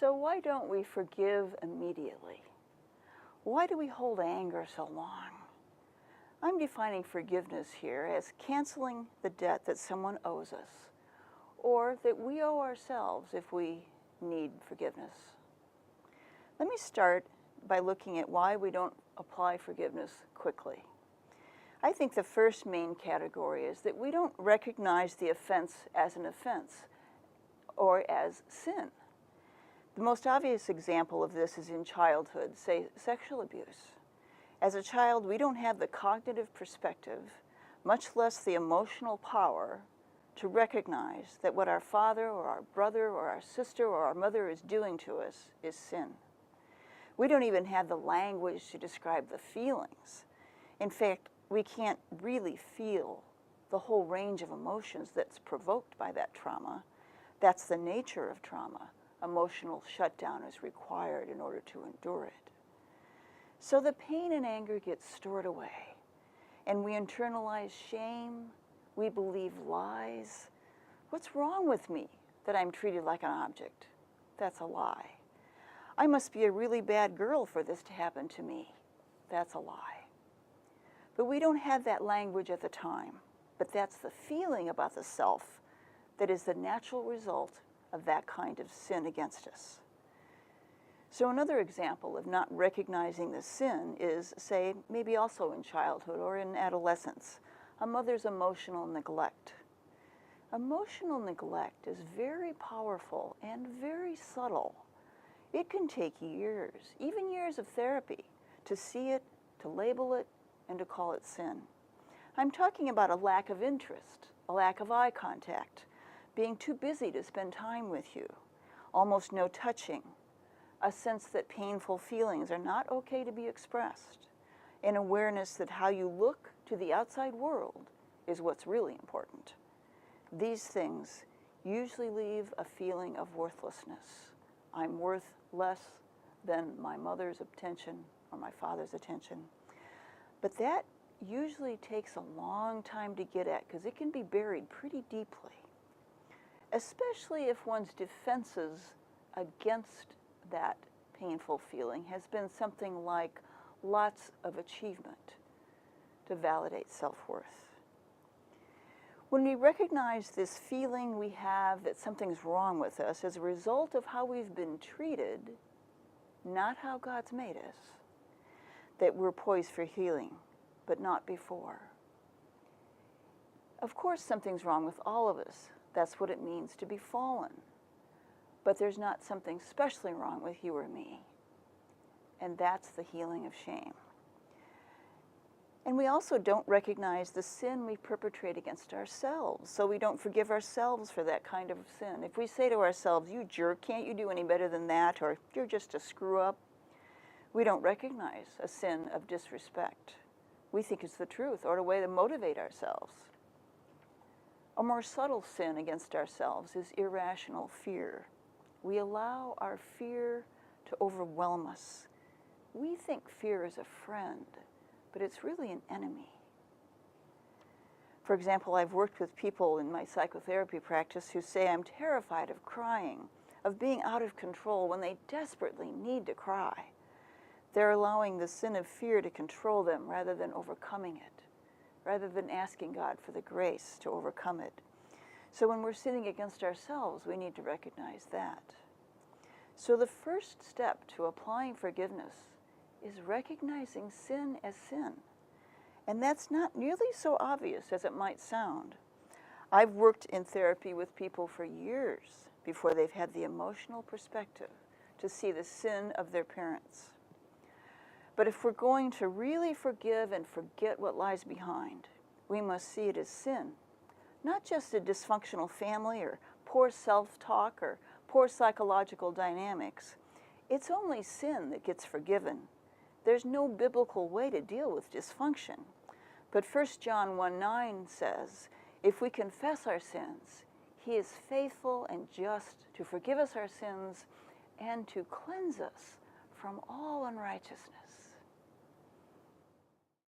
So why don't we forgive immediately? Why do we hold anger so long? I'm defining forgiveness here as canceling the debt that someone owes us, or that we owe ourselves if we need forgiveness. Let me start by looking at why we don't apply forgiveness quickly. I think the first main category is that we don't recognize the offense as an offense or as sin. The most obvious example of this is in childhood, say sexual abuse. As a child, we don't have the cognitive perspective, much less the emotional power, to recognize that what our father or our brother or our sister or our mother is doing to us is sin. We don't even have the language to describe the feelings. In fact, we can't really feel the whole range of emotions that's provoked by that trauma. That's the nature of trauma. Emotional shutdown is required in order to endure it. So the pain and anger gets stored away, and we internalize shame, we believe lies. What's wrong with me that I'm treated like an object? That's a lie. I must be a really bad girl for this to happen to me. That's a lie. But we don't have that language at the time, but that's the feeling about the self that is the natural result of that kind of sin against us. So another example of not recognizing the sin is, say, maybe also in childhood or in adolescence, a mother's emotional neglect. Emotional neglect is very powerful and very subtle. It can take years, even years of therapy, to see it, to label it, and to call it sin. I'm talking about a lack of interest, a lack of eye contact, being too busy to spend time with you, almost no touching, a sense that painful feelings are not okay to be expressed, an awareness that how you look to the outside world is what's really important. These things usually leave a feeling of worthlessness. I'm worth less than my mother's attention or my father's attention. But that usually takes a long time to get at because it can be buried pretty deeply, especially if one's defenses against that painful feeling has been something like lots of achievement to validate self-worth. When we recognize this feeling we have that something's wrong with us as a result of how we've been treated, not how God's made us, that we're poised for healing, but not before. Of course, something's wrong with all of us. That's what it means to be fallen. But there's not something specially wrong with you or me. And that's the healing of shame. And we also don't recognize the sin we perpetrate against ourselves, so we don't forgive ourselves for that kind of sin. If we say to ourselves, "You jerk, can't you do any better than that?" or "You're just a screw-up," we don't recognize a sin of disrespect. We think it's the truth or a way to motivate ourselves. A more subtle sin against ourselves is irrational fear. We allow our fear to overwhelm us. We think fear is a friend, but it's really an enemy. For example, I've worked with people in my psychotherapy practice who say, "I'm terrified of crying, of being out of control," when they desperately need to cry. They're allowing the sin of fear to control them rather than overcoming it, rather than asking God for the grace to overcome it. So when we're sinning against ourselves, we need to recognize that. So the first step to applying forgiveness is recognizing sin as sin. And that's not nearly so obvious as it might sound. I've worked in therapy with people for years before they've had the emotional perspective to see the sin of their parents. But if we're going to really forgive and forget what lies behind, we must see it as sin, not just a dysfunctional family or poor self-talk or poor psychological dynamics. It's only sin that gets forgiven. There's no biblical way to deal with dysfunction. But 1 John 1:9 says, if we confess our sins, He is faithful and just to forgive us our sins and to cleanse us from all unrighteousness.